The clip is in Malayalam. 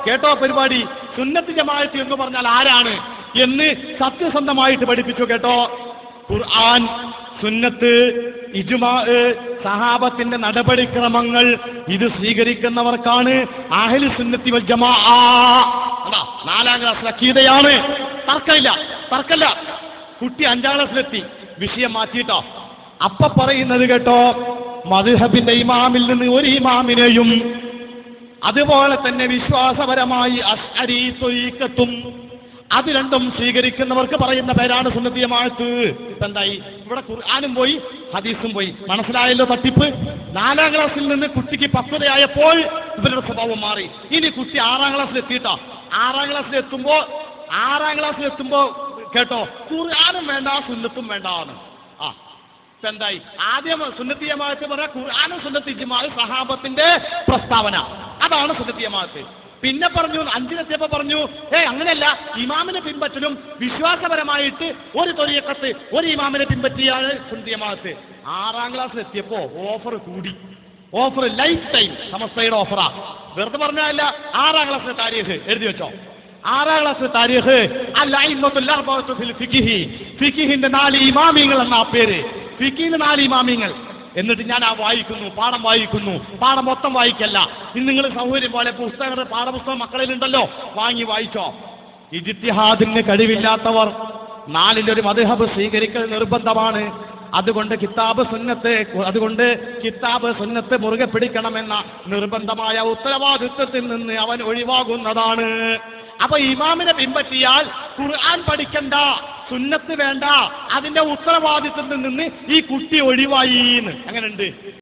കേട്ടോ പരിപാടി. സുന്നത്ത് ജമാഅത്ത് എന്ന് പറഞ്ഞാൽ ആരാണ് എന്ന് സത്യസന്ധമായിട്ട് പഠിപ്പിച്ചു കേട്ടോ. ഖുർആൻ, സുന്നത്ത്, ഇജ്മാ, സഹാബത്തിന്റെ നടപടിക്രമങ്ങൾ ഇത് സ്വീകരിക്കുന്നവർക്കാണ് അഹ്ലു സുന്നത്തി വൽ ജമാഅ. 4ാം ക്ലാസ്സിലെ അഖീദയാണ്. തർക്കമില്ല. കുട്ടി 5ാം ക്ലാസ്സിലെത്തി, വിഷയം മാറ്റിയിട്ടോ. അപ്പ പറയുന്നത് കേട്ടോ, മദ്ഹബിന്റെ ഇമാമിൽ നിന്ന് ഒരു ഇമാമിനെയും അതുപോലെ തന്നെ വിശ്വാസപരമായി അശ്അരി ത്വരീഖത്തും അത് രണ്ടും സ്വീകരിക്കുന്നവർക്ക് പറയുന്ന പേരാണ് സുന്നത്തി ജമാഅത്ത്. ഇപ്പൊ എന്തായി? ഇവിടെ ഖുർആനും പോയി ഹദീസും പോയി. മനസ്സിലായല്ലോ തട്ടിപ്പ്? 4ാം ക്ലാസ്സിൽ നിന്ന് കുട്ടിക്ക് പക്വതയായപ്പോൾ ഇവരുടെ സ്വഭാവം മാറി. ഇനി കുട്ടി 6ാം ക്ലാസ്സിൽ എത്തിയിട്ടോ. 6ാം ക്ലാസ്സിൽ എത്തുമ്പോ കേട്ടോ, ഖുർആനും വേണ്ട സുന്നത്തും വേണ്ടാന്ന്. ഇപ്പൊ എന്തായി? ആദ്യം സുന്നത്തി ജമാഅത്ത് പറഞ്ഞാൽ ഖുർആനും സുന്നത്തി ഇജ്മാഉം സഹാബത്തിന്റെ പ്രസ്താവന, അതാണ് സുന്നത്തി ജമാഅത്ത്. പിന്നെ പറഞ്ഞു 5-ലെത്തിയപ്പോ പറഞ്ഞു, അങ്ങനെയല്ല, ഇമാമിനെ പിൻപറ്റലും വിശ്വാസപരമായിട്ട് ഒരു ത്വരീഖത്ത് ഒരു ഇമാമിനെ പിൻപറ്റിയാണ് സുന്നത്തി ജമാഅത്ത്. 6ാം ക്ലാസ്സിൽ എത്തിയപ്പോ ഓഫർ കൂടി. ഓഫർ ലൈഫ് ടൈം സമസ്തയുടെ ഓഫറാ. വെറുതെ പറഞ്ഞല്ല. 6ാം ക്ലാസ്സിലെ താരീഖ് എഴുതി വെച്ചോ. 6ാം ക്ലാസ്സിലെ താരീഖ് അൽ-അഇമ്മത്തുൽ അർബഅത്തു ഫിൽ ഫിഖ്ഹി, ഫിഖ്ഹിന്റെ 4 ഇമാമിങ്ങൾ എന്നാ പേര്. ഫിഖ്ഹിന്റെ 4 ഇമാമിങ്ങൾ. എന്നിട്ട് ഞാൻ പാഠം വായിക്കുന്നു. പാഠം മൊത്തം വായിക്കല്ല. ഇന്ന് നിങ്ങൾ സൗകര്യം പോലെ പുസ്തകങ്ങളുടെ പാഠപുസ്തകം മക്കളിലുണ്ടല്ലോ, വാങ്ങി വായിച്ചോ. ഇജ്തിഹാദിന് കഴിവില്ലാത്തവർ 4-ൽ1 മദ്ഹബ് സ്വീകരിക്കൽ നിർബന്ധമാണ്. അതുകൊണ്ട് കിതാബ് സുന്നത്ത് മുറുകെ പിടിക്കണമെന്ന നിർബന്ധമായ ഉത്തരവാദിത്വത്തിൽ നിന്ന് അവൻ ഒഴിവാകുന്നതാണ്. അപ്പൊ ഇമാമിനെ പിൻപറ്റിയാൽ ഖുർആൻ പഠിക്കണ്ട, സുന്നത്ത് വേണ്ട, അതിന്റെ ഉത്തരവാദിത്വത്തിൽ നിന്ന് ഈ കുട്ടി ഒഴിവായി. അങ്ങനെയുണ്ട്.